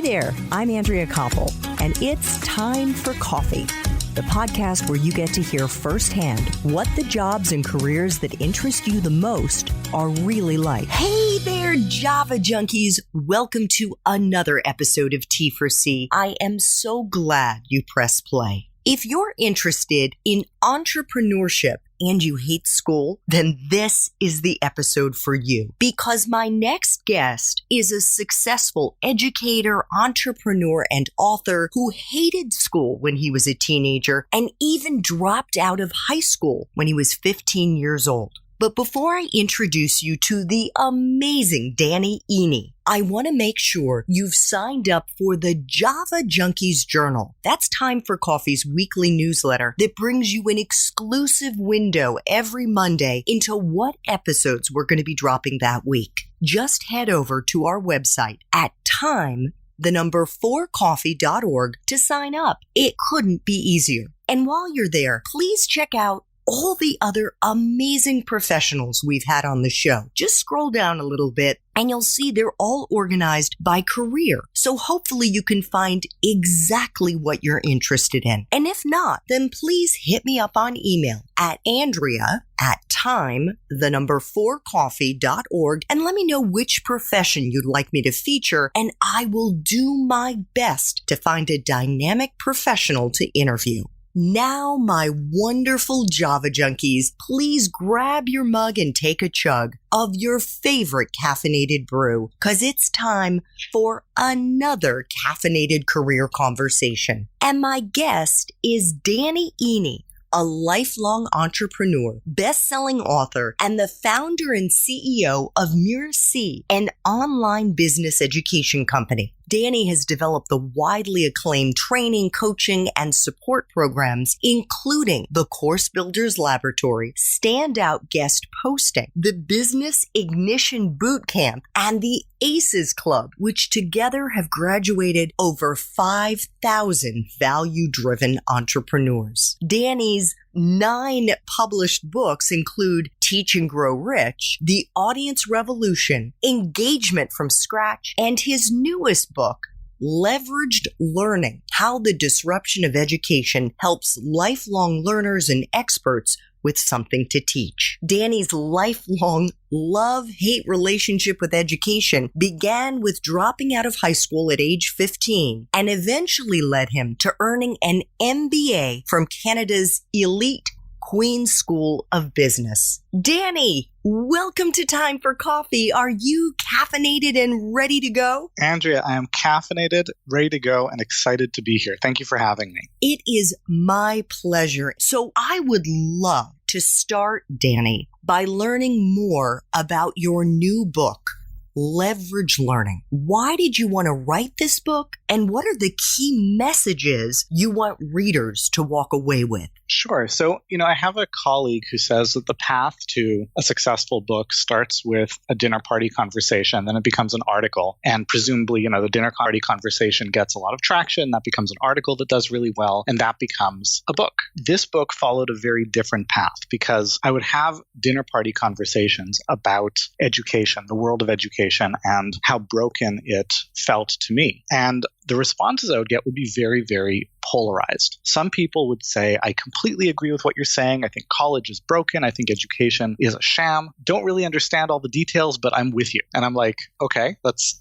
Hi there, I'm Andrea Koppel, and it's time for coffee, the podcast where you get to hear firsthand what the jobs and careers that interest you the most are really like. Hey there, Java junkies. Welcome to another episode of T for C. I am so glad you pressed play. If you're interested in entrepreneurship and you hate school, then this is the episode for you. Because my next guest is a successful educator, entrepreneur, and author who hated school when he was a teenager and even dropped out of high school when he was 15 years old. But before I introduce you to the amazing Danny Iny, I want to make sure you've signed up for the Java Junkies Journal. That's Time for Coffee's weekly newsletter that brings you an exclusive window every Monday into what episodes we're going to be dropping that week. Just head over to our website at time4coffee.org to sign up. It couldn't be easier. And while you're there, please check out all the other amazing professionals we've had on the show. Just scroll down a little bit and you'll see they're all organized by career. So hopefully you can find exactly what you're interested in. And if not, then please hit me up on email at Andrea@time4coffee.org and let me know which profession you'd like me to feature, and I will do my best to find a dynamic professional to interview. Now, my wonderful Java junkies, please grab your mug and take a chug of your favorite caffeinated brew, because it's time for another caffeinated career conversation. And my guest is Danny Iny, a lifelong entrepreneur, best-selling author, and the founder and CEO of Mirasee, an online business education company. Danny has developed the widely acclaimed training, coaching, and support programs, including the Course Builders Laboratory, Standout Guest Posting, the Business Ignition Bootcamp, and the ACES Club, which together have graduated over 5,000 value-driven entrepreneurs. Danny's 9 published books include Teach and Grow Rich, The Audience Revolution, Engagement from Scratch, and his newest book, Leveraged Learning, How the Disruption of Education Helps Lifelong Learners and Experts with Something to Teach. Danny's lifelong love-hate relationship with education began with dropping out of high school at age 15 and eventually led him to earning an MBA from Canada's elite Queen's School of Business. Danny, welcome to Time for Coffee. Are you caffeinated and ready to go? Andrea, I am caffeinated, ready to go, and excited to be here. Thank you for having me. It is my pleasure. So I would love to start, Danny, by learning more about your new book, Leverage Learning. Why did you want to write this book? And what are the key messages you want readers to walk away with? Sure. So, I have a colleague who says that the path to a successful book starts with a dinner party conversation, then it becomes an article. And presumably, the dinner party conversation gets a lot of traction. That becomes an article that does really well, and that becomes a book. This book followed a very different path because I would have dinner party conversations about education, the world of education, and how broken it felt to me. And the responses I would get would be very, very polarized. Some people would say, I completely agree with what you're saying. I think college is broken. I think education is a sham. Don't really understand all the details, but I'm with you. And I'm like, okay, that's,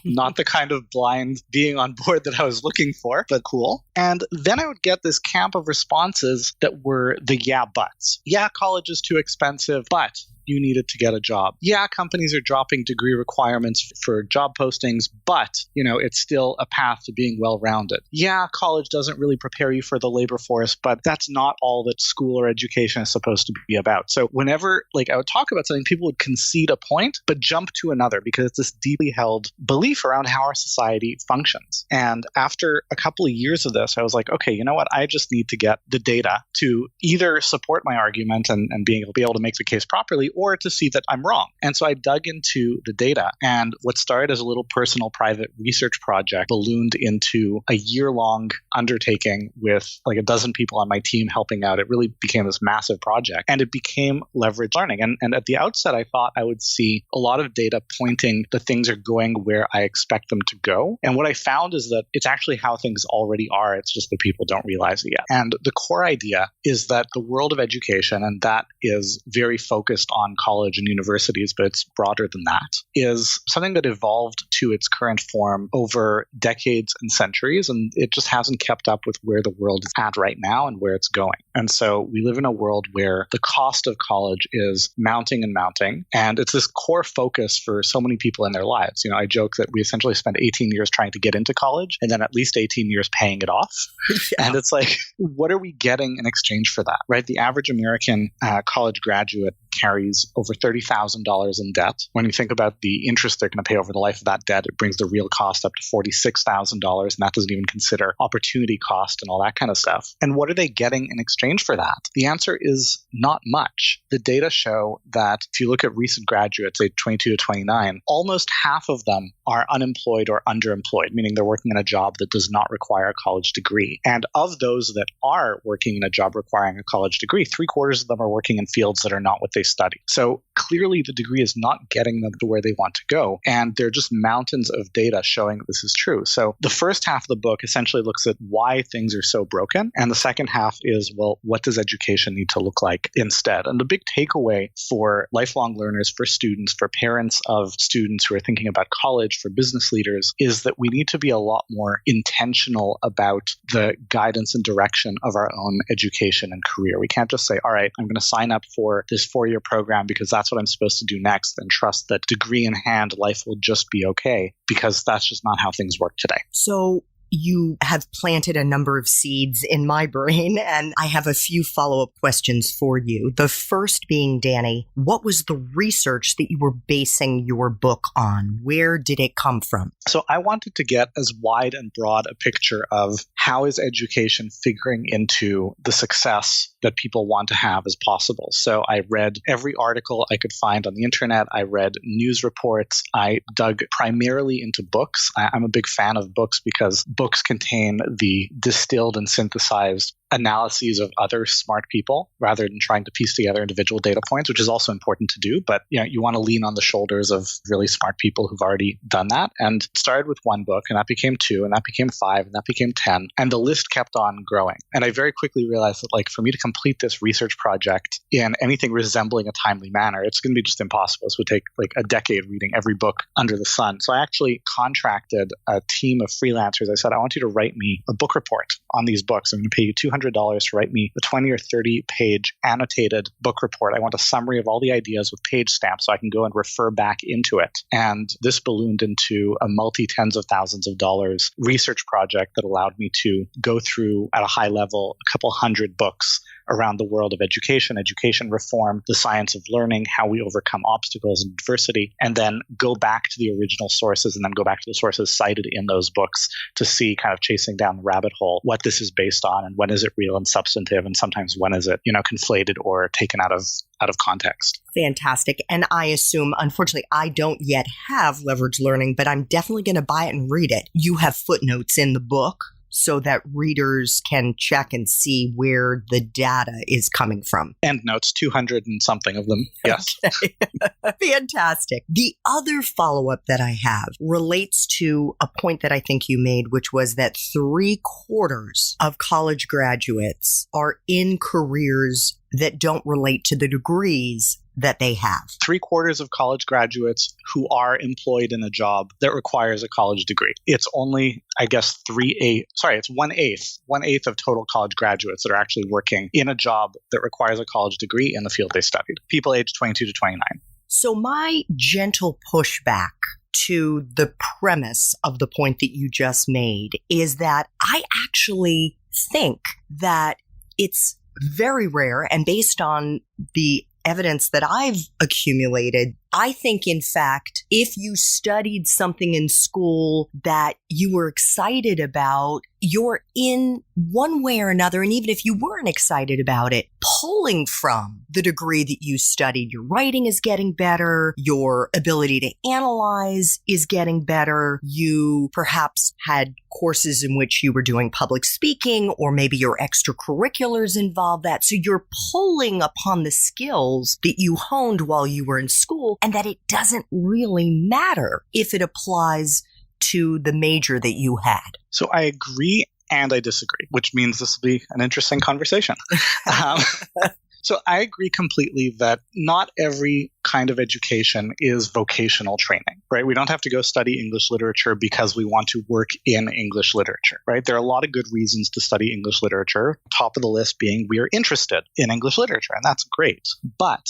not the kind of blind being on board that I was looking for, but cool. And then I would get this camp of responses that were the yeah buts. Yeah, college is too expensive, but you needed to get a job. Yeah, companies are dropping degree requirements for job postings, but, it's still a path to being well-rounded. Yeah, college doesn't really prepare you for the labor force, but that's not all that school or education is supposed to be about. So whenever I would talk about something, people would concede a point, but jump to another because it's this deeply held belief around how our society functions. And after a couple of years of this, I was like, okay, you know what? I just need to get the data to either support my argument and be able to make the case properly, or to see that I'm wrong. And so I dug into the data, and what started as a little personal private research project ballooned into a year-long undertaking with like a dozen people on my team helping out. It really became this massive project, and it became leverage learning. And at the outset, I thought I would see a lot of data pointing that things are going where I expect them to go. And what I found is that it's actually how things already are. It's just that people don't realize it yet. And the core idea is that the world of education, and that is very focused on college and universities, but it's broader than that, is something that evolved to its current form over decades and centuries. And it just hasn't kept up with where the world is at right now and where it's going. And so we live in a world where the cost of college is mounting and mounting. And it's this core focus for so many people in their lives. I joke that we essentially spend 18 years trying to get into college and then at least 18 years paying it off. Yeah. And it's like, what are we getting in exchange for that, right? The average American college graduate carries over $30,000 in debt. When you think about the interest they're going to pay over the life of that debt, it brings the real cost up to $46,000. And that doesn't even consider opportunity cost and all that kind of stuff. And what are they getting in exchange for that? The answer is not much. The data show that if you look at recent graduates, age 22 to 29, almost half of them are unemployed or underemployed, meaning they're working in a job that does not require a college degree. And of those that are working in a job requiring a college degree, 3/4 of them are working in fields that are not what they study. So clearly the degree is not getting them to where they want to go. And there are just mountains of data showing that this is true. So the first half of the book essentially looks at why things are so broken. And the second half is, well, what does education need to look like instead? And the big takeaway for lifelong learners, for students, for parents of students who are thinking about college, for business leaders, is that we need to be a lot more intentional about the guidance and direction of our own education and career. We can't just say, all right, I'm going to sign up for this 4-year program because that's what I'm supposed to do next, and trust that degree in hand, life will just be okay, because that's just not how things work today. So you have planted a number of seeds in my brain, and I have a few follow-up questions for you. The first being, Danny, what was the research that you were basing your book on? Where did it come from? So I wanted to get as wide and broad a picture of how is education figuring into the success that people want to have as possible. So I read every article I could find on the internet. I read news reports. I dug primarily into books. I'm a big fan of books because books contain the distilled and synthesized analyses of other smart people rather than trying to piece together individual data points, which is also important to do. But you want to lean on the shoulders of really smart people who've already done that. And it started with one book, and that became 2, and that became 5, and that became 10. And the list kept on growing. And I very quickly realized that for me to complete this research project in anything resembling a timely manner, it's going to be just impossible. This would take a decade reading every book under the sun. So I actually contracted a team of freelancers. I said, I want you to write me a book report on these books. I'm going to pay you $200 to write me a 20 or 30 page annotated book report. I want a summary of all the ideas with page stamps so I can go and refer back into it. And this ballooned into a multi-tens of thousands of dollars research project that allowed me to go through at a high level a couple hundred books around the world of education reform, the science of learning, how we overcome obstacles and adversity, and then go back to the original sources and then go back to the sources cited in those books to see, kind of chasing down the rabbit hole, what this is based on and when is it real and substantive, and sometimes when is it, conflated or taken out of context. Fantastic. And I assume, unfortunately, I don't yet have Leverage Learning, but I'm definitely going to buy it and read it. You have footnotes in the book so that readers can check and see where the data is coming from. Endnotes, 200 and something of them. Yes. Okay. Fantastic. The other follow-up that I have relates to a point that I think you made, which was that 3/4 of college graduates are in careers that don't relate to the degrees that they have. 3/4 of college graduates who are employed in a job that requires a college degree. It's only, I guess, it's 1/8 of total college graduates that are actually working in a job that requires a college degree in the field they studied. People aged 22 to 29. So my gentle pushback to the premise of the point that you just made is that I actually think that it's very rare, and based on the evidence that I've accumulated, I think, in fact, if you studied something in school that you were excited about, you're in one way or another, and even if you weren't excited about it, pulling from the degree that you studied, your writing is getting better, your ability to analyze is getting better, you perhaps had courses in which you were doing public speaking, or maybe your extracurriculars involved that. So you're pulling upon the skills that you honed while you were in school, and that it doesn't really matter if it applies to the major that you had. So I agree and I disagree, which means this will be an interesting conversation. So I agree completely that not every kind of education is vocational training, right? We don't have to go study English literature because we want to work in English literature, right? There are a lot of good reasons to study English literature, top of the list being we are interested in English literature, and that's great. But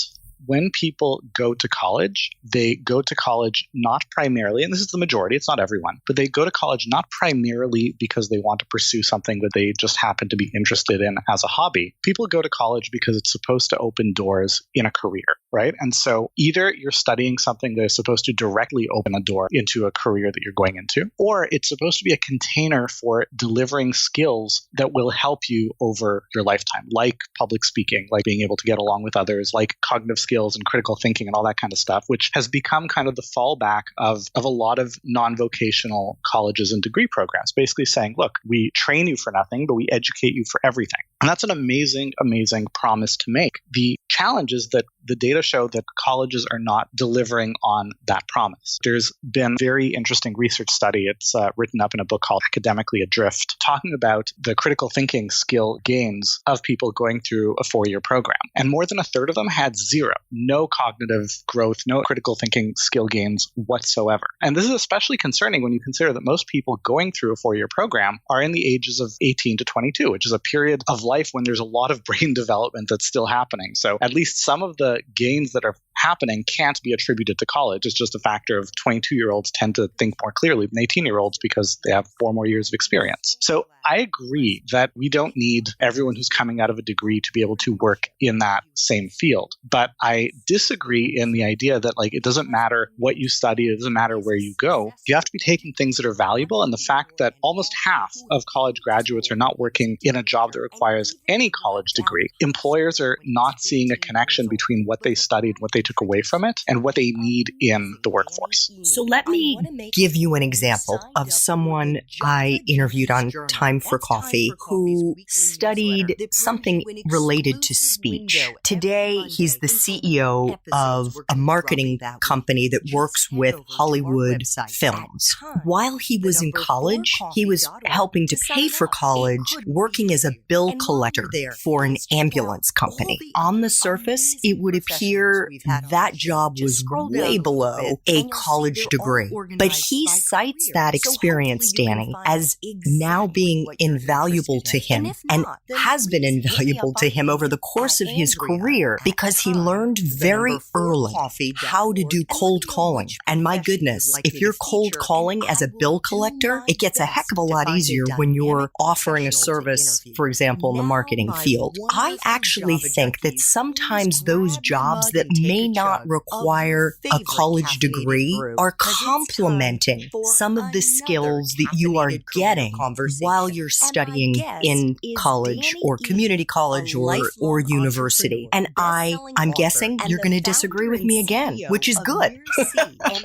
when people go to college, they go to college not primarily, and this is the majority, it's not everyone, but they go to college not primarily because they want to pursue something that they just happen to be interested in as a hobby. People go to college because it's supposed to open doors in a career, right? And so either you're studying something that is supposed to directly open a door into a career that you're going into, or it's supposed to be a container for delivering skills that will help you over your lifetime, like public speaking, like being able to get along with others, like cognitive skills and critical thinking and all that kind of stuff, which has become kind of the fallback of a lot of non-vocational colleges and degree programs, basically saying, look, we train you for nothing, but we educate you for everything. And that's an amazing, amazing promise to make. The challenge is that the data show that colleges are not delivering on that promise. There's been very interesting research study. It's written up in a book called Academically Adrift, talking about the critical thinking skill gains of people going through a 4-year program. And more than a third of them had zero, no cognitive growth, no critical thinking skill gains whatsoever. And this is especially concerning when you consider that most people going through a 4-year program are in the ages of 18 to 22, which is a period of life when there's a lot of brain development that's still happening. So at least some of the gains that are happening can't be attributed to college. It's just a factor of 22-year-olds tend to think more clearly than 18-year-olds because they have 4 more years of experience. So I agree that we don't need everyone who's coming out of a degree to be able to work in that same field. But I disagree in the idea that it doesn't matter what you study, it doesn't matter where you go. You have to be taking things that are valuable. And the fact that almost half of college graduates are not working in a job that requires any college degree, employers are not seeing a connection between what they studied, what they took away from it, and what they need in the workforce. So let me give you an example of someone I interviewed on Time for Coffee who studied something related to speech. Today, he's the CEO of a marketing company that works with Hollywood films. While he was in college, he was helping to pay for college, working as a bill collector for an ambulance company. On the surface, it would appear that job was way below a college degree. But he cites that experience, Danny, as now being invaluable to him and has been invaluable to him over the course of his career because he learned very early how to do cold calling. And my goodness, if you're cold calling as a bill collector, it gets a heck of a lot easier when you're offering a service, for example, in the marketing field. I actually think that sometimes those jobs that may not require a college degree are complementing some of the skills that you are getting while you're studying in college or community college or university. And I'm guessing you're going to disagree with me again, which is good.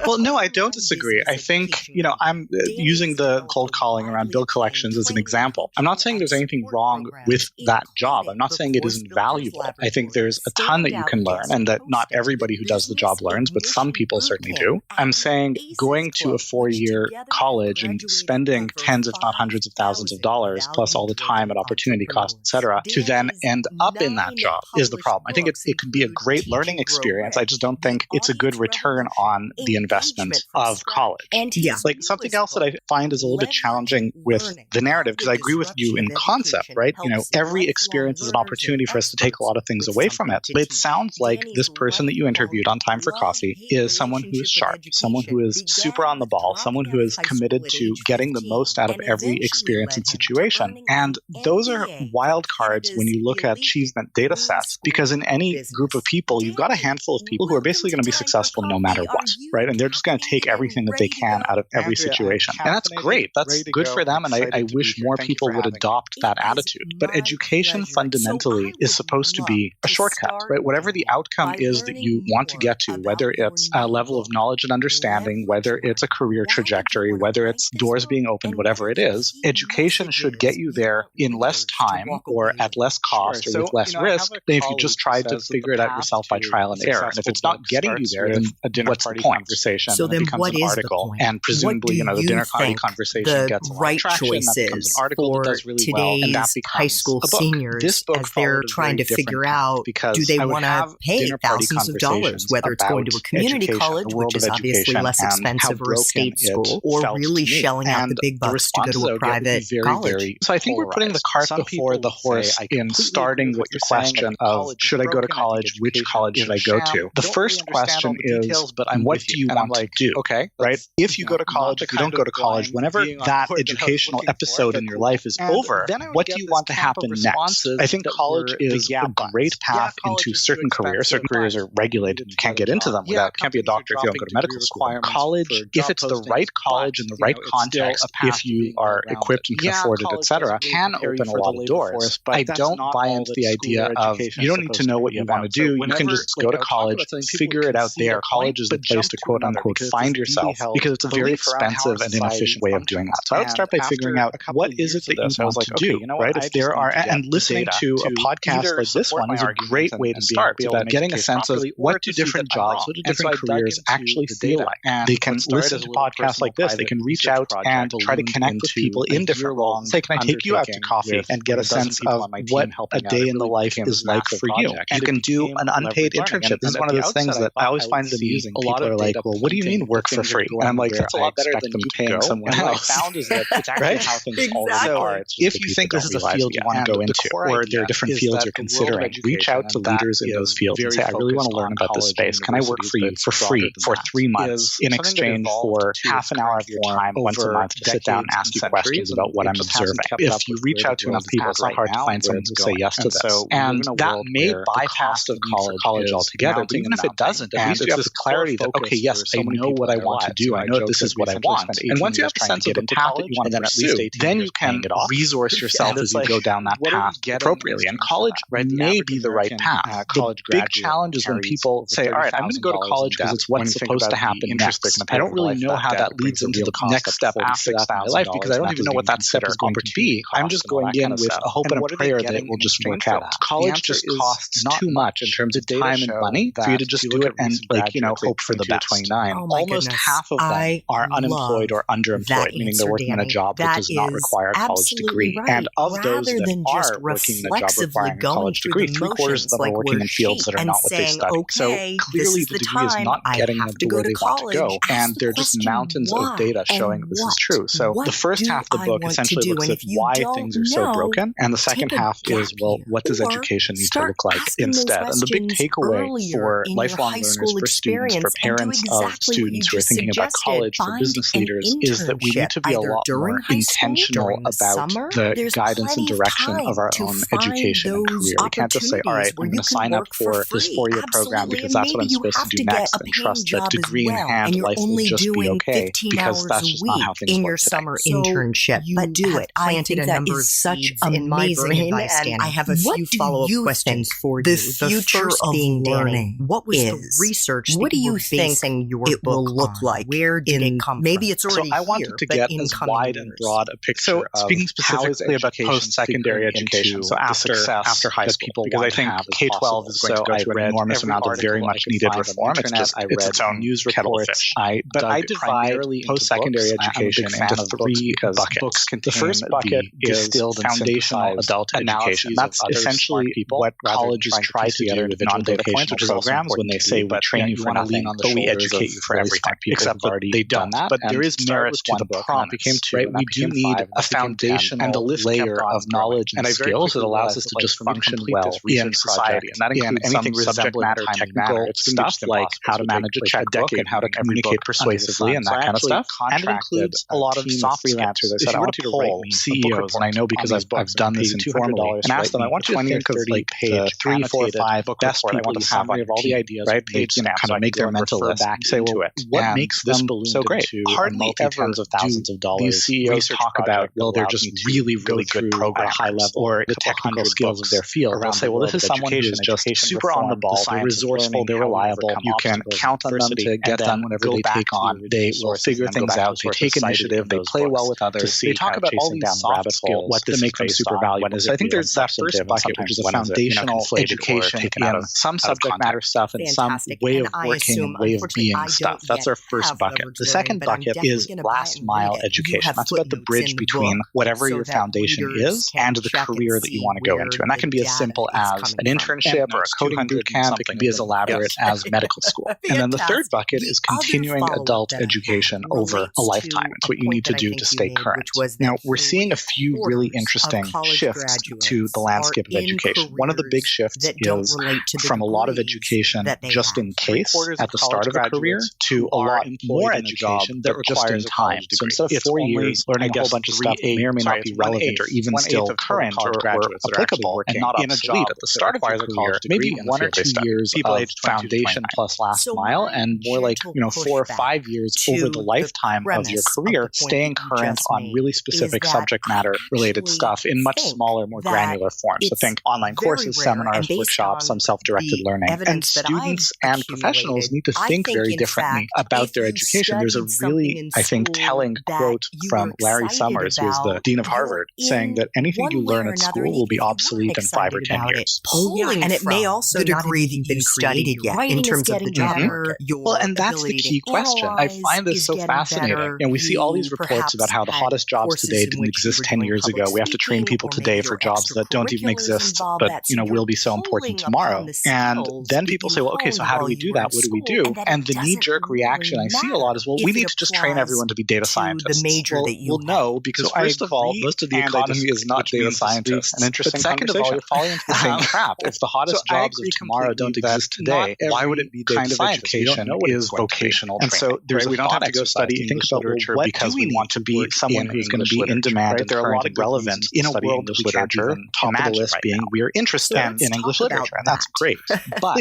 Well, no, I don't disagree. I think, I'm using the cold calling around bill collections as an example. I'm not saying there's anything wrong with that job. I'm not saying it isn't valuable. I think there's a ton that you can learn and that not everybody who does the job learns, but some people certainly do. I'm saying going to a 4-year college and spending tens, if not hundreds of thousands of dollars, plus all the time and opportunity costs, et cetera, to then end up in that job is the problem. I think it could be a great learning experience. I just don't think it's a good return on the investment of college. Something else that I find is a little bit challenging with the narrative, because I agree with you in concept, right? every experience is an opportunity for us to take a lot of things away from it. But it sounds like this person that you interviewed on Time for Coffee is someone who is sharp, someone who is super on the ball, someone who is committed to getting the most out of every experience and situation. And those are wild cards when you look at achievement data sets, because in any group of people, you've got a handful of people who are basically going to be successful no matter what, right? And they're just going to take everything that they can out of every situation. And that's great. That's good for them. And I wish more people would adopt that attitude. But education fundamentally is supposed to be a shortcut, right? Whatever the outcome is that you want to get to, whether it's a level of knowledge and understanding, whether it's a career trajectory, whether it's doors being opened, whatever it is, education should get you there in less time or at less cost or with less risk than if you just tried to figure it out yourself by trial and error. And if it's not getting you there, then what's the point? Conversation, so then what is the point? And presumably, the dinner party conversation gets a lot of traction. That becomes an article that does really well, and that becomes high school a book. seniors This book as they're trying to figure out, do they want to pay thousands of dollars, whether it's going to a community college, which is obviously less expensive, or a state school, or really shelling out the big bucks to go to a private college. So I think we're putting the cart before the horse in starting with the question of, should I go to college? Which college should I go to? The first question is, what do you want to do? Okay, right? If you go to college, if you don't go to college, whenever that educational episode in your life is over, what do you want to happen next? I think college is a great path into certain careers. Certain careers are regulated. You can't get into them without, can't be a doctor if you don't go to medical school. College, if it's the right college in the right context, if you are equipped and can afford it, etc., can open a lot of doors. I don't buy into the idea of you don't need to know what you want to do. You can just go to college, figure it out there. College is the place to quote unquote find yourself, because it's a very expensive and inefficient way of doing that. So I would start by figuring out what is it that you want to do, right? If there are, and listening to a podcast like this one is a great way to start, about getting a sense of what do different jobs, what do different careers actually feel like. And they can listen to podcasts like this. They can reach out and try to connect with people in different roles. Say, can I take you out to coffee and get a sense of what a day in the life is like for you? You can do an unpaid internship. This is one of those things that I always find it amusing. People are like, well, what do you mean work for free? And I'm like, that's a lot better than them paying someone else. What I found is that it's actually how things are. If you think this is a field you want to go into, or there are different fields you're considering, reach out to leaders in those fields and say, I really want to learn about this space. Can I work for you for free for 3 months in exchange for half an hour of your time once a month to sit down and ask you questions about what I'm observing? If you reach out to enough people, it's not hard to find someone who will say yes to this. And that may bypass of college altogether, but even if it doesn't, at least you have the clarity that, okay, yes, I know what I want to do. I know this is what I want. And once you have a sense of the path that you want to pursue, then you can resource yourself as you go down that path appropriately. And college may be the right path. The big challenge is when people say, all right, I'm going to go to college because it's what's supposed to happen next. I don't really know how that leads into the next step after that in my life, because I don't even know what that step is going to be. I'm just going in with a hope and a prayer that it will just work out. College just costs too much in terms of time and money for you to just do it and hope for the best. Almost half of them are unemployed or underemployed, meaning they're working in a job that does not require a college degree. And of those that are working in a job requiring a college degree, 3/4 of them are working in fields that are not what they studied. So clearly the degree is not getting them to where they want to go. And there are just mountains of data showing this is true. So the first half of the book essentially looks at why things are so broken. And the second half is, well, what does education need to look like instead? And the big takeaway for lifelong learners, for students, for parents of students who are thinking about college, for business leaders, is that we need to be a lot more intentional about the guidance and direction of our own education and career. We can't just say, all right, I'm going to sign up for this 4-year program because that's what I'm supposed to do next, and trust that degree in hand, life will just be okay, because that's just not how things work today. Summer internship, but do it. Planted a number of seeds in my brain, and I have a few follow-up questions for you. The future of learning. What was the research? What do you think it will look like? Where did it come from? Maybe it's already here. So I wanted to get as wide and broad a picture of speaking specifically about post-secondary education. So after high school, because I think K-12 is going to go through an enormous amount of very much needed reform. It's its own news reports. But I divide post-secondary education into 3 buckets. The first bucket is foundational adult education. That's essentially what colleges try to do with non-vocational programs when they say we train you for nothing, but we educate you for everything. Except that they've done that. But there is merit to the promise. Right? We do need a foundational layer of knowledge knowledge and skills, it allows us to just function well in society. And that includes anything subject matter technical stuff like how to manage a checkbook and how to communicate persuasively and that kind of stuff. And it includes a lot of soft freelancers. I said, I want you to poll CEOs, and I know because I've done this informally, and ask them, I want you to think of like page 3, 4, 5 best people you have on all the ideas, right? Page snaps, kind of make their mental list. Say, well, what makes this balloon so great? Hardly ever tens of thousands of dollars. These CEOs talk about, well, they're just really good programmers, high level, or the technical skills of their field. They'll say, well, this is someone who's just super on the ball, they're resourceful, they're reliable, you can count on them to get done whenever they take on. They will figure things out, they take initiative, they play well with others, they talk about all these soft skills, what to make them super valuable. So I think there's that first bucket, which is a foundational education in some subject matter stuff and some way of working, way of being stuff. That's our first bucket. The second bucket is last mile education. That's about the bridge between whatever your foundation is and the career that you want to go into. And that can be as simple as an internship or a coding boot camp. It can be as elaborate as medical school. And then the third bucket is continuing adult education over a lifetime. It's what you need to do to stay current. Now, we're seeing a few really interesting shifts to the landscape of education. One of the big shifts is from a lot of education just in case at the start of a career to a lot more education that requires time. So instead of 4 years learning a whole bunch of stuff that may or may not be relevant or even still current or applicable and not obsolete at the start of your career, maybe 1 or 2 years of foundation plus last mile, and more like 4 or 5 years over the lifetime of your career, staying current on really specific subject matter related stuff in much smaller, more granular forms. So think online courses, seminars, workshops, some self-directed learning. And students and professionals need to think very differently about their education. There's a really, I think, telling quote from Larry Summers, who's the dean of Harvard, saying that anything you learn at school will be obsolete in 5 or 10 years. And it may also the degree that you've been studied yet in terms of the job. Well, and that's the key question. I find this so fascinating. And we see all these reports about how the hottest jobs today didn't exist 10 years ago. We have to train people today for jobs that don't even exist, but will be so important tomorrow. And then people say, well, okay, so how do we do that? What do we do? And the knee-jerk reaction I see a lot is, well, we need to just train everyone to be data scientists. Well, no, because first of all, most of the economy is not data scientists. But second of all, you're falling into the same trap. If the hottest jobs of tomorrow don't exist today, why would it be data science? Education is vocational training. And so we don't have to go study English literature because we want to be someone who's going to be in demand and current and relevant in a world of literature. Top of the list being we're interested in English literature, and that's great. But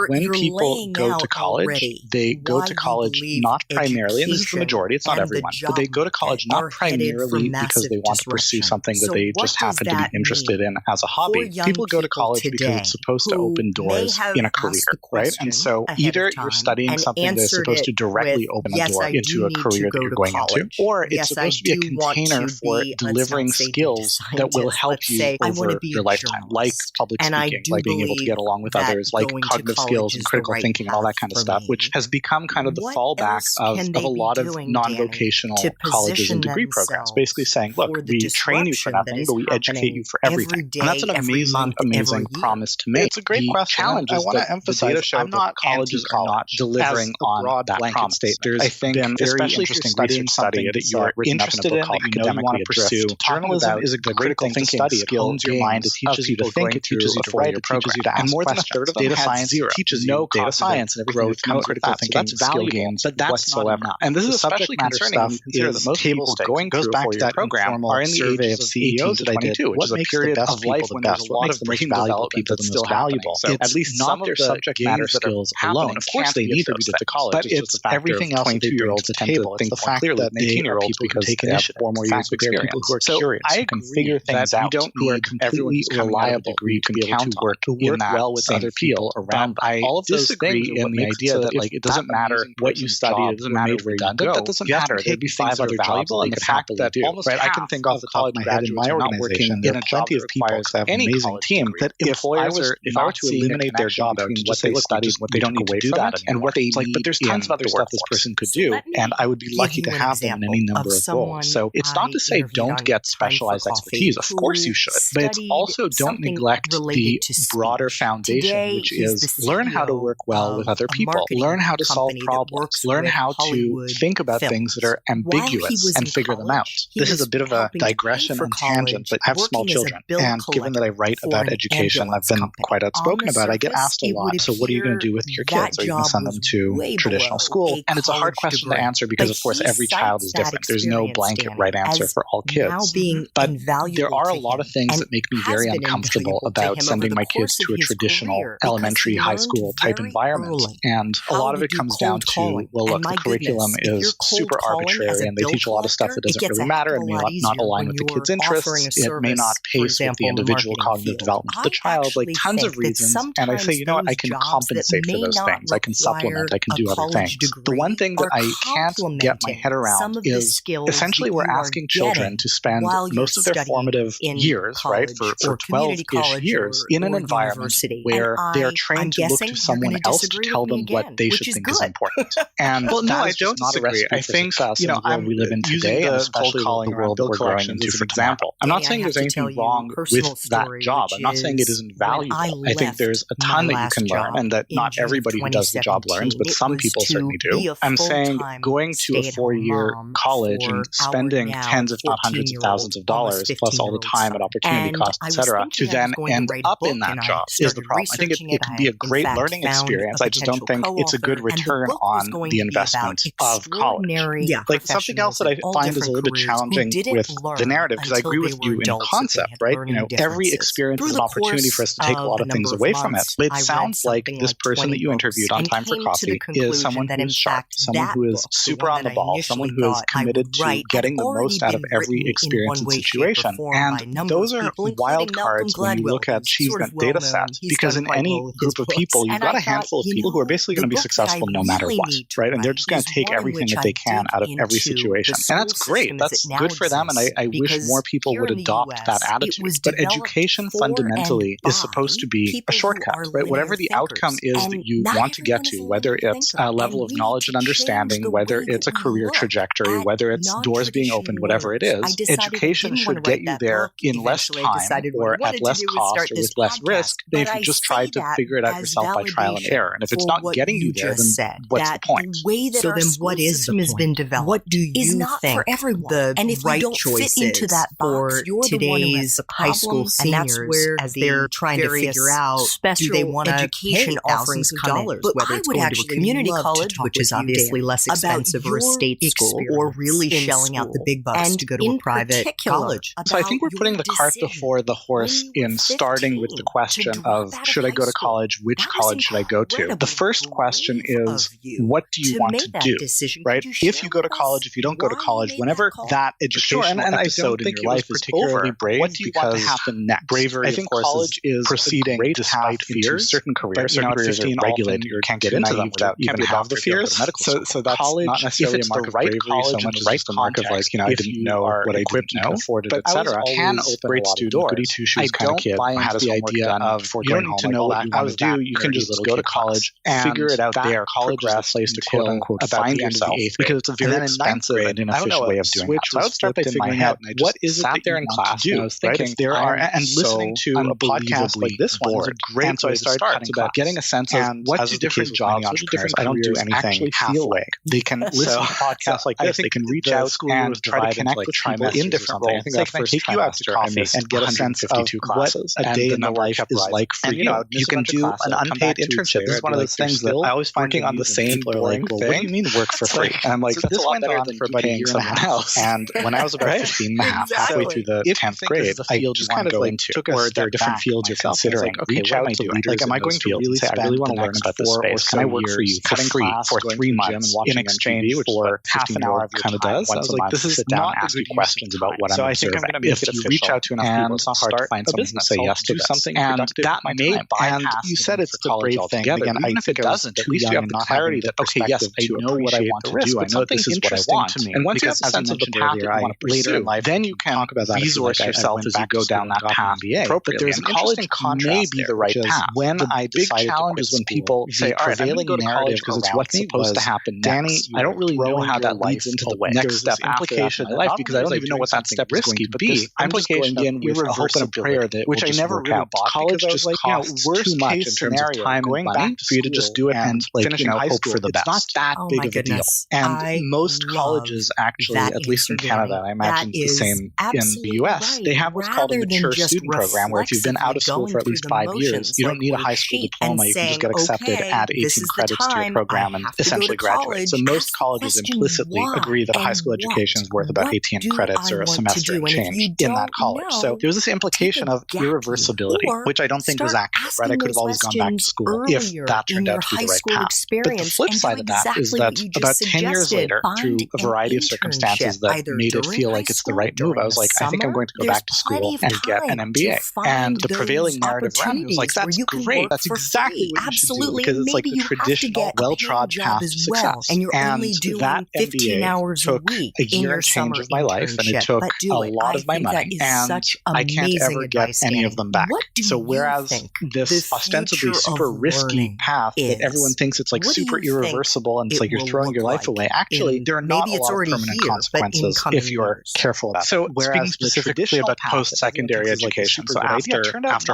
when people go to college, they go to college not primarily, and this is the majority, it's not everyone, but they go to college not primarily because they want to pursue something that they just happen to be interested in as a hobby. People go to college because it's supposed to open doors in a career, right? And so either you're studying something that's supposed to directly open a door into a career that you're going into, or it's supposed to be a container for delivering skills that will help you over your lifetime, like public speaking, like being able to get along with others, like cognitive skills and critical thinking and all that kind of stuff, which has become kind of the fallback of a lot of non-vocational colleges and degree programs, basically saying, look, we train you for nothing, but we educate you for everything. And that's an amazing promise to make. It's a great question. I want to emphasize, I'm not colleges are not delivering on that promise. I think especially if you're studying something that you are interested in, that you know you want to pursue, journalism is a critical thinking study. It hones your mind. It teaches you to think. It teaches you to write. It teaches you to ask questions. And more than a third of data science teaches you data science and growth, no critical thinking. That's valuable, but that's whatsoever. And this is especially concerning when you consider that most people going through a four-year program are in the survey of CEOs that I did, which is a period of life when there's a lot of brain development that's still valuable. So at least some of their subject matter skills alone. Of course, they need to be to college, but it's everything else that 22-year-olds tend to think more clearly than 18-year-olds because they have 4 more years of experience. People who are curious, who can figure things out, who are completely reliable, who you can count to work well with other people around them. All of those things in the idea that it doesn't matter what you study, it doesn't matter where you go. That doesn't matter. There'd be 5 other valuable, and the fact that almost I can think off the top of my head in my organization, there are plenty of people that have an amazing team that if I were to eliminate their job between what they studied and what they don't need to do that, and what they need, but there's tons of other stuff this person could do, and I would be lucky to have them in any number of roles. So it's not to say don't get specialized expertise. Of course you should, but it's also don't neglect the broader foundation, which is learn how to work well with other people, learn how to solve problems, learn how to think about things that are ambiguous and figure them out. This is a bit of a digression and tangent, that have small children. And given that I write about education, I've been quite outspoken about it, I get asked a lot, so what are you going to do with your kids? Are you going to send them to traditional school? And it's a hard question to answer because, of course, every child is different. There's no blanket right answer for all kids. But there are a lot of things that make me very uncomfortable about sending my kids to a traditional elementary, high school type environment. And a lot of it comes down to, well, look, the curriculum is super arbitrary and they teach a lot of stuff that doesn't really matter and may not align with the kid's interests. It may not pace with the individual cognitive development of the child, like tons of reasons. And I say, you know what, I can compensate for those things. I can supplement, I can do other things. The one thing that I can't get my head around is essentially we're asking children to spend most of their formative years, right, for 12-ish years in an environment where they are trained to look to someone else to tell them what they should think is important. And well, no, I don't not disagree. I think, you know, we live in today, and especially the world that we're growing into, for example. I'm not saying there's anything wrong with that job. I'm not saying it isn't valuable. I think there's a ton that you can learn, and that not everybody who does the job learns, but some people certainly do. I'm saying going to a 4-year college and spending tens, if not hundreds of thousands of dollars, plus all the time and opportunity costs, etc., to then end up in that job is the problem. I think it can be a great learning experience. I just don't think it's a good return on the investment of college. Like something else that I find is a little bit challenging with the narrative, because I agree with you in concept, right? You know, every experience is an opportunity for us to take a lot of things away from it. But it sounds like this person that you interviewed on Time for Coffee is someone who is sharp, someone who is super on the ball, someone who is committed to getting the most out of every experience and situation. And those are wild cards when you look at achievement data sets, because in any group of people, you've got a handful of people who are basically going to be successful no matter what, right? And they're just going to take everything that they can out of every situation. And that's great. That's good for them. And I wish more people would adopt that attitude. But education fundamentally is supposed to be a shortcut, right? Whatever the outcome is that you want to get to, whether it's a level of knowledge and understanding, whether it's a career trajectory, whether it's doors being opened, whatever it is, education should get you there in less time or at less cost or with less risk than if you just tried to figure it out yourself by trial and error. And if it's not getting you there, then what's the point? So then what is the point? What do you think the right choice is for today's high school seniors as they're trying to figure out, do they want to pay thousands of dollars, whether it's going to a community college, which is obviously less expensive, or a state school, or really shelling out the big bucks to go to a private college? So I think we're putting the cart before the horse in starting with the question of, should I go to college? Which college should I go to? The first question is, what do you want to do? Right? If you go to college, if you don't go to college, whenever that educational episode in your life is particularly brave, what do you want to happen next? Bravery, I think college is proceeding despite fears. Certain careers, certain careers are regulated. You can't get into them without even have the fears. So that's college, not necessarily a mark of bravery so much as just a mark of, like, you know, I didn't know what I didn't know, afford it, etc. Can open great student, goody two-shoes kind of kid. I don't buy into the idea of you don't need to know what you want to do. You can just go to college and figure it out there. College is a place to quote unquote find yourself, because it's a very expensive and inefficient way of doing it. So I would start by figuring out what is it that there in class. I was thinking there are, and listening to a podcast like this one is a great way to start. It's about getting a sense of what do different jobs, what do different I don't do anything halfway. They can listen to podcasts like this. They can reach out and try to connect with people in different roles. I think that first take you out to coffee and get a sense of what a day in the life is like for you. You can do an unpaid internship. This is one of those things that I always find working on the same boring thing. What do you mean work for free? And I'm like, that's a lot better than for about a year and a half. And when I was about 15 and a half, halfway through the 10th grade, I just kind of like took a step different fields you're considering. Okay, reach out to leaders. Like, am I going to really say, I really want to learn about this space? Can I work for you for free for 3 months in exchange for half an hour of kind of does? I was like, this is not ask you questions about what I'm observing. If you reach out to enough people, it's not hard to find someone who say yes to something. And that may bypass. And you said it's the brave thing. Again, even if it doesn't, at least you have the clarity that, okay, yes, I know what I want to do. I know this is what I want. And once you have a sense of the path that you want to pursue, then you can resource yourself as you go down that path. But there's an interesting contrast may be the right path. When I decided to is when people say, all right, I'm going to go to college because it's what's supposed to happen. Danny, I don't really know how that leads into the next step implication in life, because I don't even know what that step is going to be. I'm just going in with a hope and a prayer that which I never really bought. College just costs too much in terms of time and money for you to just do it and finishing high school for the best. It's not that big of a deal. And most colleges actually, at least in Canada, I imagine it's the same in the US, they have what's called a mature student program, where if you've been out of school for at least 5 years, you don't need a high school diploma. You can just get accepted, add 18 credits to your program, and essentially graduate. So most colleges implicitly agree that a high school education is worth about 18 credits or a semester and change in that college. So there's this implication of irreversibility, which I don't think was accurate, right? I could have always gone back to school if that turned out to be the right path. But the flip side of that is that about 10 years later, through a variety of circumstances that made it feel like it's the right move, I was like, I think I'm going to go back to school and get an MBA. And the prevailing narrative around me was like, that's great. That's exactly what you should do, because it's like the traditional, well-trod path to success. And that MBA took a year and change of my life, and it took a lot of my money, and I can't ever get any of them back. So whereas this ostensibly super risky path that everyone thinks it's like super irreversible and it's like you're throwing your life away, actually there are not a lot of permanent consequences if you're careful about it. So speaking specifically about post-secondary education, so after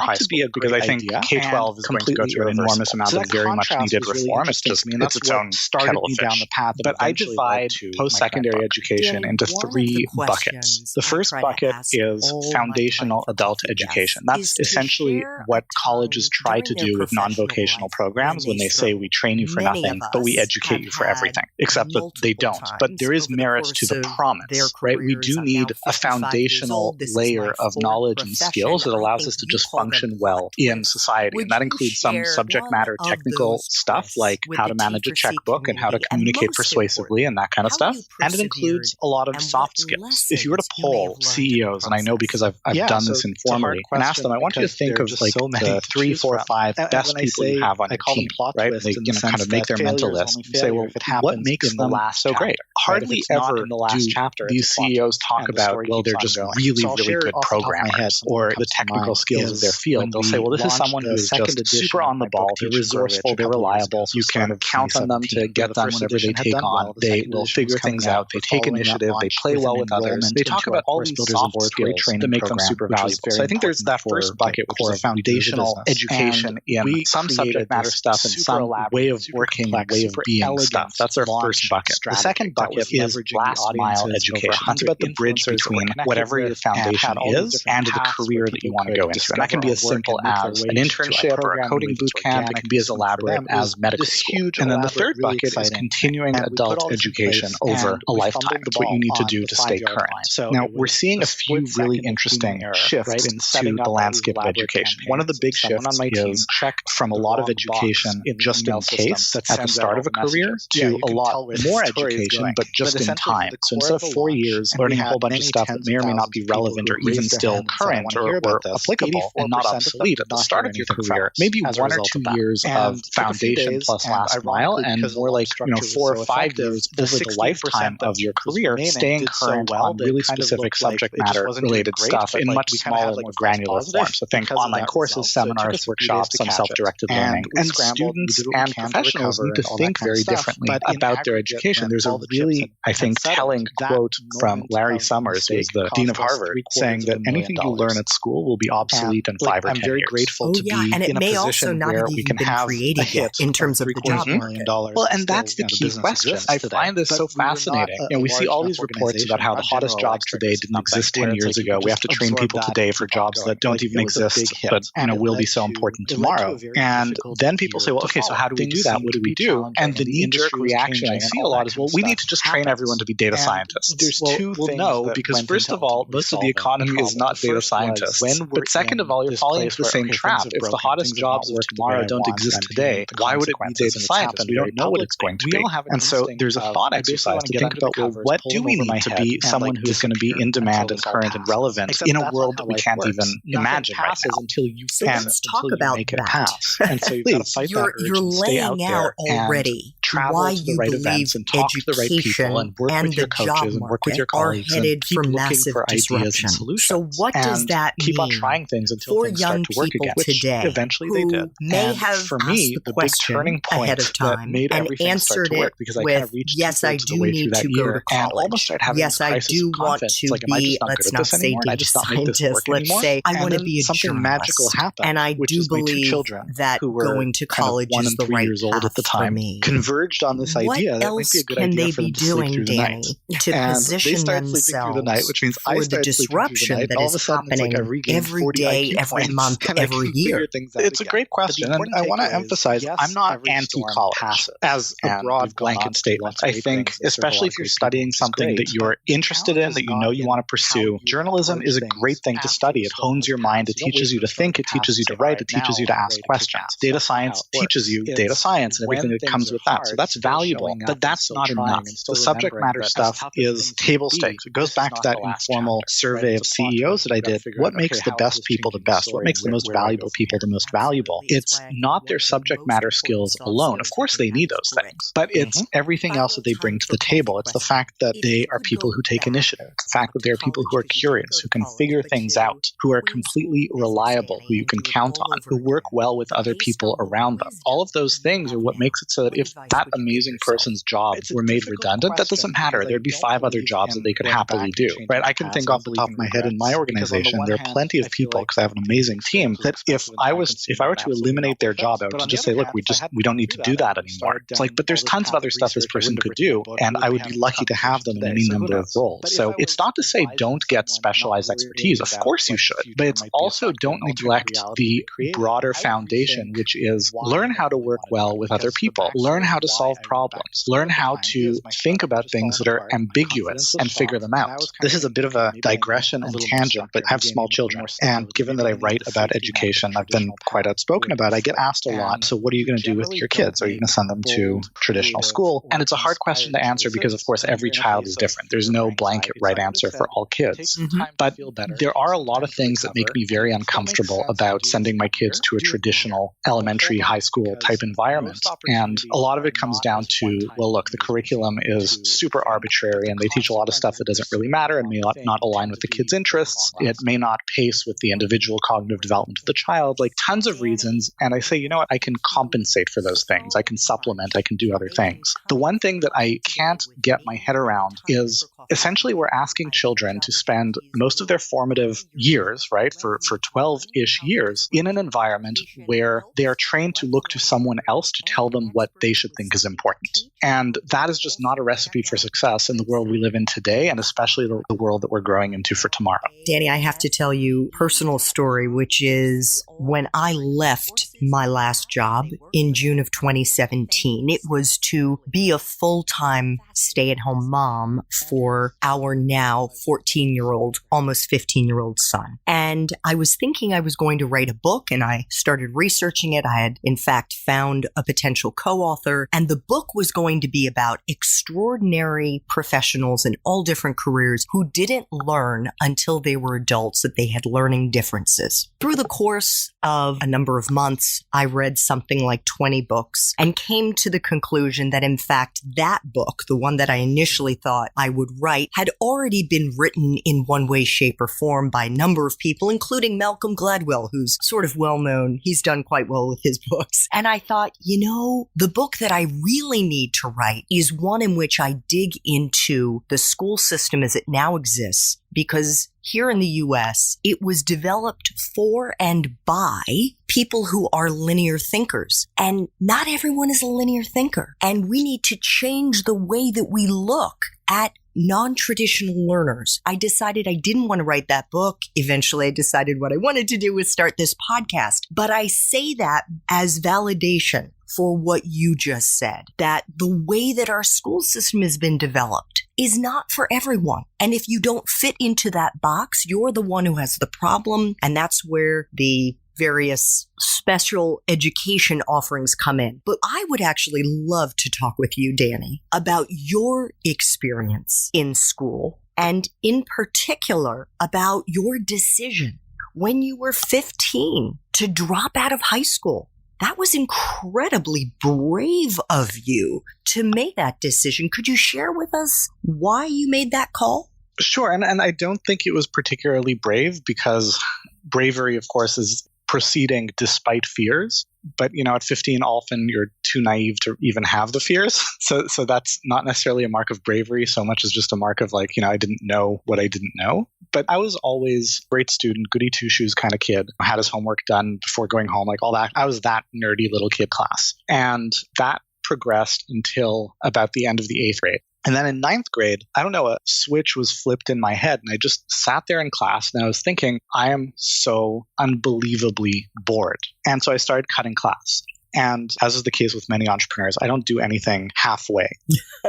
high school, because I think K-12 is going to go through an enormous amount of very much needed reform. It's just it's its own kettle of fish. But I divide post-secondary education into 3 buckets. The first bucket is foundational adult education. That's essentially what colleges try to do with non-vocational programs when they say we train you for nothing, but we educate you for everything, except that they don't. But there is merit to the promise, right? We do need a foundational layer of knowledge and skills that allows us to just function well in society. And that includes some subject matter technical stuff like how to manage a checkbook and how to communicate persuasively and that kind of stuff. And it includes a lot of soft skills. If you were to poll CEOs, and I know because I've done this informally, and ask them, I want you to think of like the 3, 4, 5 best people you have on your team, right? They kind of make their mental list and say, well, what makes them so great? Hardly ever do these CEOs talk about, well, they're just really, really good programmers or the technical skills of their field. They'll say, well, this is someone who is just super on the ball, they're resourceful, they're reliable, you can count on them to get done whatever they take on, they will figure things out, they take initiative, they play well with others. They talk about all these soft skills that make them super valuable. So I think there's that first bucket, which is a foundational education in some subject matter stuff and some way of working, way of being stuff. That's our first bucket. The second bucket is last mile education. That's about the bridge between whatever your foundation is and the career that you want to go into. And that can be as simple as an internship or a coding boot camp. It can be as elaborate as medical school. And then the third bucket is continuing adult education over a lifetime. It's what you need to do to stay current. Now, we're seeing a few really interesting shifts to the landscape of education. One of the big shifts is from a lot of education just in case at the start of a career to a lot more education, but just in time. So instead of 4 years learning a whole bunch of stuff that may or may not be relevant or even still current or applicable and not obsolete at the start of your career, maybe 1 or 2 years of foundation plus last mile, and more like 4 or 5 years over the lifetime of your career, staying current on really specific subject matter related stuff in much smaller, more granular form. So think online courses, seminars, workshops, some self-directed learning. And students and professionals need to think very differently about their education. There's a really, I think, telling quote from Larry Summers, who is the dean of Harvard, saying that anything you learn at school will be obsolete in 5 or 10 years. I'm very grateful to be in a position where we can have a hit in terms of the job market. Well, and that's the key question. I find this so fascinating. We see all these reports about how the hottest jobs today didn't exist 10 years ago. We have to train people today for jobs that don't even exist, but will be so important tomorrow. And then people say, well, okay, so how do we do that? What do we do? And the knee-jerk reaction I see a lot is, well, we need to just train everyone to be data scientists. There's two things. No, because first of all, most of the economy is not data scientists. But second of all, you're falling into the same trap. If the hottest jobs for tomorrow don't exist today, why would it be data scientists? We don't know what it's going to be. And so there's a thought exercise to think about, well, what do we need to be someone who is going to be in demand and current and relevant in a world that we can't even imagine right now? So let's talk about that. And so you're laying out already why you believe education and the job market are headed for massive disruption. So what does that mean keep on trying things until for things young start to work people again, today eventually they did. May have for asked me, the big turning point ahead of time that made and everything answered start to work it because I with, kind of reached yes, I do need to go to and almost college. started having Yes, I do want to be, let's not say data scientist, let's say I want to be a something magical happened, and I do believe that going to college is the right path for me. converged on this idea that it might be a good idea for them to sleep through the night. To and position they started sleeping through the night, which means I started sleeping through the night. All of a sudden, it's like I regained every 40 day, IQ every points, month, and I every can year. figure things out It's a again. great question, and I want to emphasize I'm not anti-college as a broad blanket statement. I think, especially if you're studying something that you're interested in, that you know you want to pursue, journalism is a great thing to study. It hones your mind. It teaches you to think. It teaches you to write. It teaches you to ask questions. Data science teaches you data science and everything that comes with that. So that's valuable, but that's not enough. The subject matter stuff is table stakes. It goes back to that informal survey of CEOs that I did. What makes the best people the best? What makes the most valuable people the most valuable? It's not their subject matter skills alone. Of course, they need those things, but it's everything else that they bring to the table. It's the fact that they are people who take initiative. It's the fact that they are people who are curious, who can figure things out, who are completely reliable, who you can count on, who work well with other people around them. All of those things are what makes it so that if that amazing person's job were made redundant, that doesn't matter. There'd be 5 other jobs that they could happily do, right? I can think off the top of my head in my organization, there are plenty of people, because I have an amazing team, that if I were to eliminate their job, I would just say, look, we don't need to do that anymore. It's like, but there's tons of other stuff this person could do, and I would be lucky to have them in any number of roles. So it's not to say don't get specialized expertise. Of course you should, but it's also don't neglect the broader foundation, which is learn how to work well with other people, learn how to solve problems, learn how to think about things that are ambiguous and figure them out. This is a bit of a digression and tangent, but I have small children, and given that I write about education, I've been quite outspoken about it. I get asked a lot, so what are you going to do with your kids? Are you going to send them to traditional school? And it's a hard question to answer because, of course, every child is different. There's no blanket right answer for all kids. But there are a lot of things that make me very uncomfortable about sending my kids to a traditional elementary, high school type environment. And a lot of it comes down to, well, look, the curriculum is super arbitrary and they teach a lot of stuff that doesn't really matter and may not align with the kids' interests. It may not pace with the individual cognitive development of the child, like tons of reasons. And I say, you know what, I can compensate for those things. I can supplement, I can do other things. The one thing that I can't get my head around is essentially we're asking children to spend most of their formative years, right, for 12-ish years in an environment where they are trained to look to someone else to tell them what they should think is important. And that is just not a recipe for success in the world we live in today, and especially the world that we're growing into for tomorrow. Danny, I have to tell you a personal story, which is when I left my last job in June of 2017, it was to be a full-time stay-at-home mom for our now 14-year-old, almost 15-year-old son. And I was thinking I was going to write a book, and I started researching it. I had, in fact, found a potential co-author, and the book was going to be about extraordinary professionals in all different careers who didn't learn until they were adults that they had learning differences. Through the course of a number of months, I read something like 20 books and came to the conclusion that, in fact, that book, the one that I initially thought I would write, had already been written in one way, shape, or form by a number of people, including Malcolm Gladwell, who's sort of well-known. He's done quite well with his books. And I thought, the book that I really need to write is one in which I dig into the school system as it now exists, because here in the U.S., it was developed for and by people who are linear thinkers. And not everyone is a linear thinker. And we need to change the way that we look at non-traditional learners. I decided I didn't want to write that book. Eventually, I decided what I wanted to do was start this podcast. But I say that as validation for what you just said, that the way that our school system has been developed is not for everyone. And if you don't fit into that box, you're the one who has the problem. And that's where the various special education offerings come in. But I would actually love to talk with you, Danny, about your experience in school, and in particular about your decision when you were 15 to drop out of high school. That was incredibly brave of you to make that decision. Could you share with us why you made that call? Sure. And I don't think it was particularly brave, because bravery, of course, is proceeding despite fears. But, at 15, often you're too naive to even have the fears. So that's not necessarily a mark of bravery so much as just a mark of I didn't know what I didn't know. But I was always a great student, goody two-shoes kind of kid. I had his homework done before going home, all that. I was that nerdy little kid class. And that progressed until about the end of the 8th grade. And then in 9th grade, I don't know, a switch was flipped in my head and I just sat there in class and I was thinking, I am so unbelievably bored. And so I started cutting class. And as is the case with many entrepreneurs, I don't do anything halfway.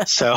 So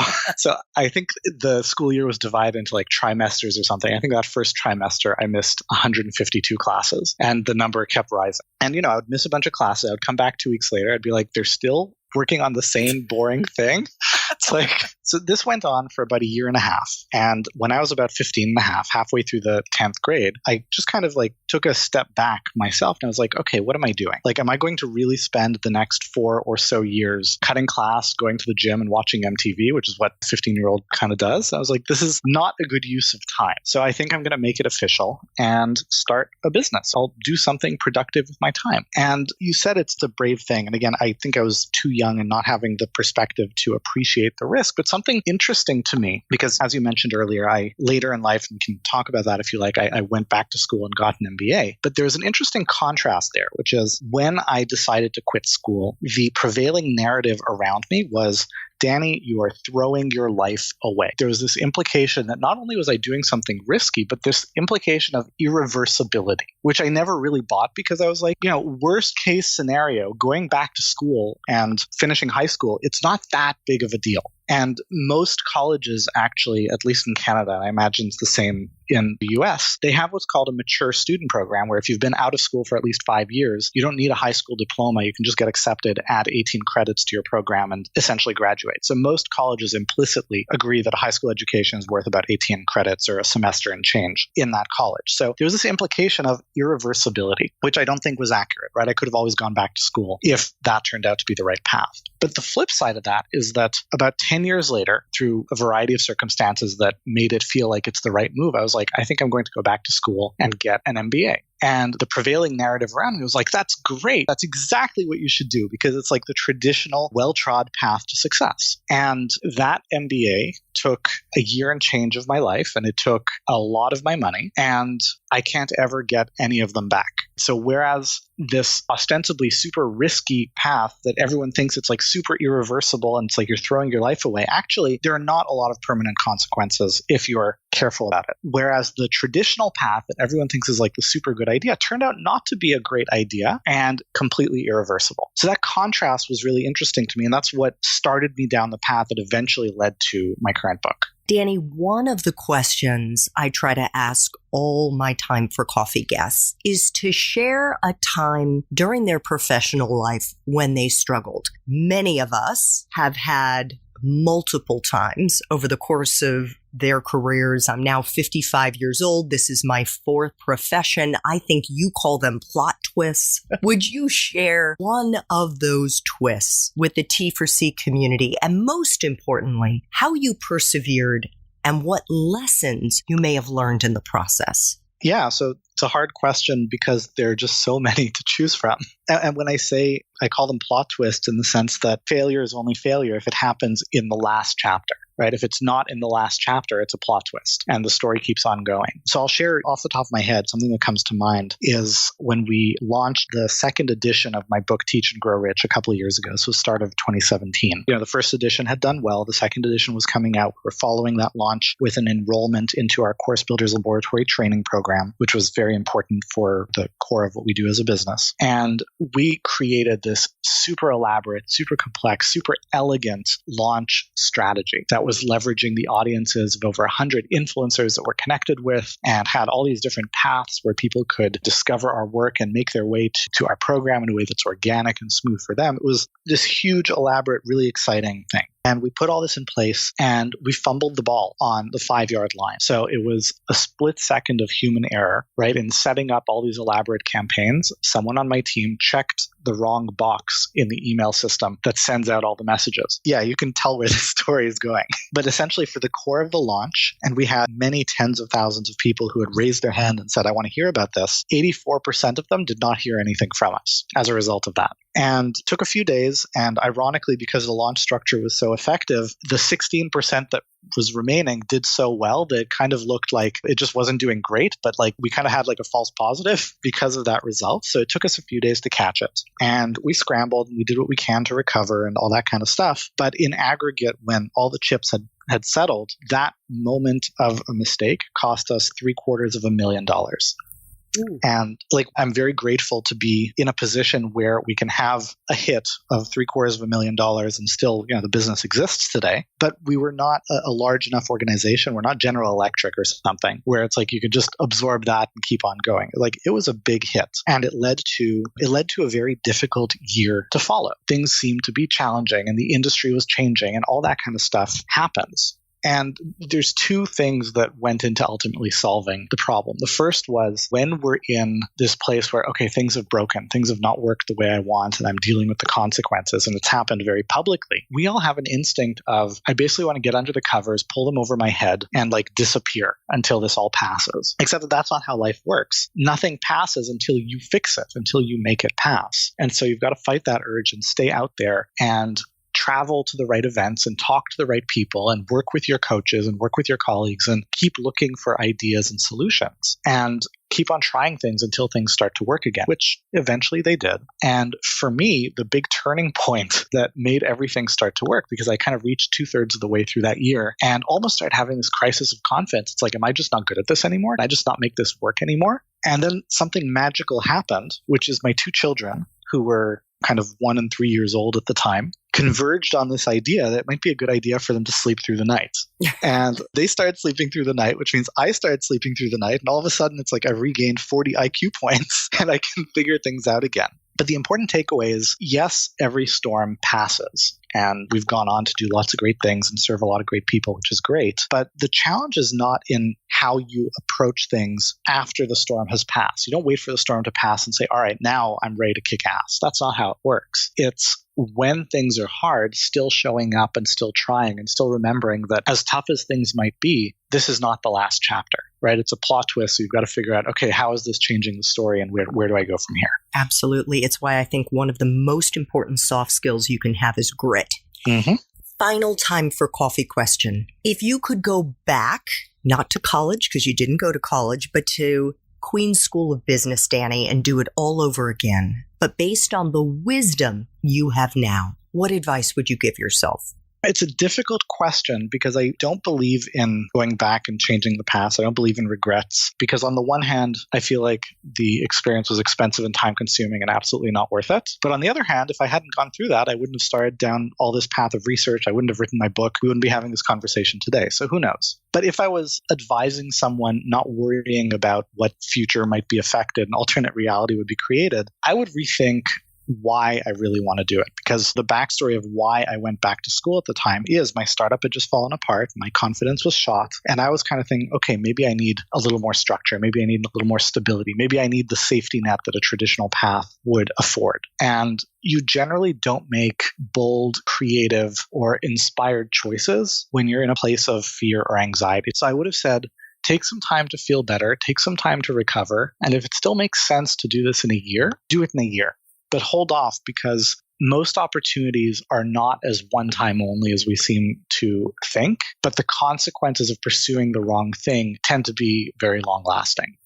I think the school year was divided into like trimesters or something. I think that first trimester, I missed 152 classes and the number kept rising. And, I would miss a bunch of classes. I would come back 2 weeks later. I'd be like, they're still working on the same boring thing. It's like, so this went on for about a year and a half. And when I was about 15 and a half, halfway through the 10th grade, I just kind of like took a step back myself. And I was like, okay, what am I doing? Like, am I going to really spend the next 4 or so years cutting class, going to the gym and watching MTV, which is what a 15-year-old kind of does? I was like, this is not a good use of time. So I think I'm going to make it official and start a business. I'll do something productive with my time. And you said it's a brave thing. And again, I think I was too young and not having the perspective to appreciate the risk, but something interesting to me, because as you mentioned earlier, I later in life, and can talk about that if you like, I went back to school and got an MBA. But there's an interesting contrast there, which is when I decided to quit school, the prevailing narrative around me was, Danny, you are throwing your life away. There was this implication that not only was I doing something risky, but this implication of irreversibility, which I never really bought because I was like, worst case scenario, going back to school and finishing high school, it's not that big of a deal. And most colleges actually, at least in Canada, and I imagine it's the same in the US, they have what's called a mature student program, where if you've been out of school for at least 5 years, you don't need a high school diploma. You can just get accepted, add 18 credits to your program, and essentially graduate. So most colleges implicitly agree that a high school education is worth about 18 credits or a semester and change in that college. So there was this implication of irreversibility, which I don't think was accurate, right? I could have always gone back to school if that turned out to be the right path. But the flip side of that is that about 10 years later, through a variety of circumstances that made it feel like it's the right move, I was like, I think I'm going to go back to school and get an MBA. And the prevailing narrative around me was like, that's great. That's exactly what you should do, because it's like the traditional well-trod path to success. And that MBA took a year and change of my life, and it took a lot of my money, and I can't ever get any of them back. So whereas this ostensibly super risky path that everyone thinks it's like super irreversible and it's like you're throwing your life away, actually, there are not a lot of permanent consequences if you're careful about it. Whereas the traditional path that everyone thinks is like the super good idea turned out not to be a great idea and completely irreversible. So that contrast was really interesting to me, and that's what started me down the path that eventually led to my current book. Danny, one of the questions I try to ask all my Time for Coffee guests is to share a time during their professional life when they struggled. Many of us have had multiple times over the course of their careers. I'm now 55 years old. This is my 4th profession. I think you call them plot twists. Would you share one of those twists with the T4C community? And most importantly, how you persevered and what lessons you may have learned in the process? Yeah, so it's a hard question because there are just so many to choose from. And when I say, I call them plot twists in the sense that failure is only failure if it happens in the last chapter, right? If it's not in the last chapter, it's a plot twist and the story keeps on going. So I'll share off the top of my head, something that comes to mind is when we launched the 2nd edition of my book, Teach and Grow Rich, a couple of years ago. So start of 2017. The first edition had done well. The 2nd edition was coming out. We're following that launch with an enrollment into our Course Builders Laboratory training program, which was very important for the core of what we do as a business. And we created this super elaborate, super complex, super elegant launch strategy that was leveraging the audiences of over 100 influencers that we're connected with and had all these different paths where people could discover our work and make their way to our program in a way that's organic and smooth for them. It was this huge, elaborate, really exciting thing. And we put all this in place and we fumbled the ball on the 5-yard line. So it was a split second of human error, right? In setting up all these elaborate campaigns, someone on my team checked the wrong box in the email system that sends out all the messages. Yeah, you can tell where this story is going. But essentially for the core of the launch, and we had many tens of thousands of people who had raised their hand and said, I want to hear about this, 84% of them did not hear anything from us as a result of that. And took a few days. And ironically, because the launch structure was so effective, the 16% that was remaining did so well that it kind of looked like it just wasn't doing great, but like we kind of had like a false positive because of that result. So it took us a few days to catch it. And we scrambled and we did what we can to recover and all that kind of stuff. But in aggregate, when all the chips had settled, that moment of a mistake cost us $750,000. Ooh. And like, I'm very grateful to be in a position where we can have a hit of $750,000 and still, the business exists today. But we were not a large enough organization. We're not General Electric or something where it's like you could just absorb that and keep on going. Like, it was a big hit, and it led to a very difficult year to follow. Things seemed to be challenging, and the industry was changing, and all that kind of stuff happens. And there's two things that went into ultimately solving the problem. The first was when we're in this place where, okay, things have broken, things have not worked the way I want, and I'm dealing with the consequences, and it's happened very publicly. We all have an instinct of, I basically want to get under the covers, pull them over my head, and like disappear until this all passes. Except that that's not how life works. Nothing passes until you fix it, until you make it pass. And so you've got to fight that urge and stay out there and travel to the right events and talk to the right people and work with your coaches and work with your colleagues and keep looking for ideas and solutions and keep on trying things until things start to work again, which eventually they did. And for me, the big turning point that made everything start to work, because I kind of reached 2/3 of the way through that year and almost started having this crisis of confidence. It's like, am I just not good at this anymore? Can I just not make this work anymore? And then something magical happened, which is my 2 children, who were kind of 1 and 3 years old at the time, converged on this idea that it might be a good idea for them to sleep through the night. And they started sleeping through the night, which means I started sleeping through the night. And all of a sudden, it's like I've regained 40 IQ points and I can figure things out again. But the important takeaway is, yes, every storm passes. And we've gone on to do lots of great things and serve a lot of great people, which is great. But the challenge is not in how you approach things after the storm has passed. You don't wait for the storm to pass and say, all right, now I'm ready to kick ass. That's not how it works. It's when things are hard, still showing up and still trying and still remembering that as tough as things might be, this is not the last chapter, right? It's a plot twist. So you've got to figure out, okay, how is this changing the story and where do I go from here? Absolutely. It's why I think one of the most important soft skills you can have is grit. Mm-hmm. Final time for coffee question. If you could go back, not to college, because you didn't go to college, but to Queen's School of Business, Danny, and do it all over again, but based on the wisdom you have now, what advice would you give yourself? It's a difficult question because I don't believe in going back and changing the past. I don't believe in regrets because on the one hand, I feel like the experience was expensive and time consuming and absolutely not worth it. But on the other hand, if I hadn't gone through that, I wouldn't have started down all this path of research. I wouldn't have written my book. We wouldn't be having this conversation today. So who knows? But if I was advising someone not worrying about what future might be affected and alternate reality would be created, I would rethink why I really want to do it. Because the backstory of why I went back to school at the time is my startup had just fallen apart. My confidence was shot. And I was kind of thinking, okay, maybe I need a little more structure. Maybe I need a little more stability. Maybe I need the safety net that a traditional path would afford. And you generally don't make bold, creative, or inspired choices when you're in a place of fear or anxiety. So I would have said, take some time to feel better, take some time to recover. And if it still makes sense to do this in a year, do it in a year. But hold off because most opportunities are not as one time only as we seem to think, but the consequences of pursuing the wrong thing tend to be very long lasting.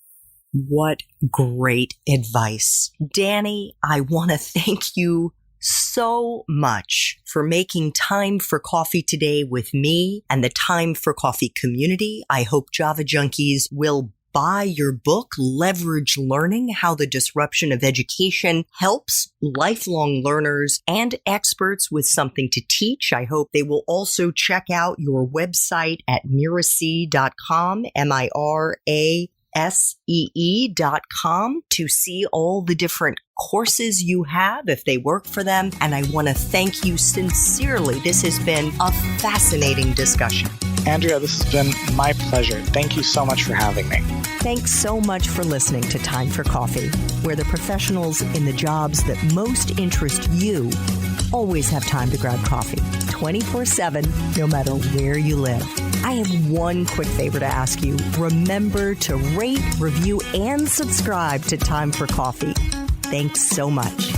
What great advice. Danny, I want to thank you so much for making time for coffee today with me and the Time for Coffee community. I hope Java Junkies will buy your book, Leverage Learning, How the Disruption of Education Helps Lifelong Learners and Experts with Something to Teach. I hope they will also check out your website at mirasee.com, mirasee.com, to see all the different courses you have if they work for them. And I want to thank you sincerely. This has been a fascinating discussion. Andrea, this has been my pleasure. Thank you so much for having me. Thanks so much for listening to Time for Coffee, where the professionals in the jobs that most interest you always have time to grab coffee 24/7, no matter where you live. I have one quick favor to ask you. Remember to rate, review, and subscribe to Time for Coffee. Thanks so much.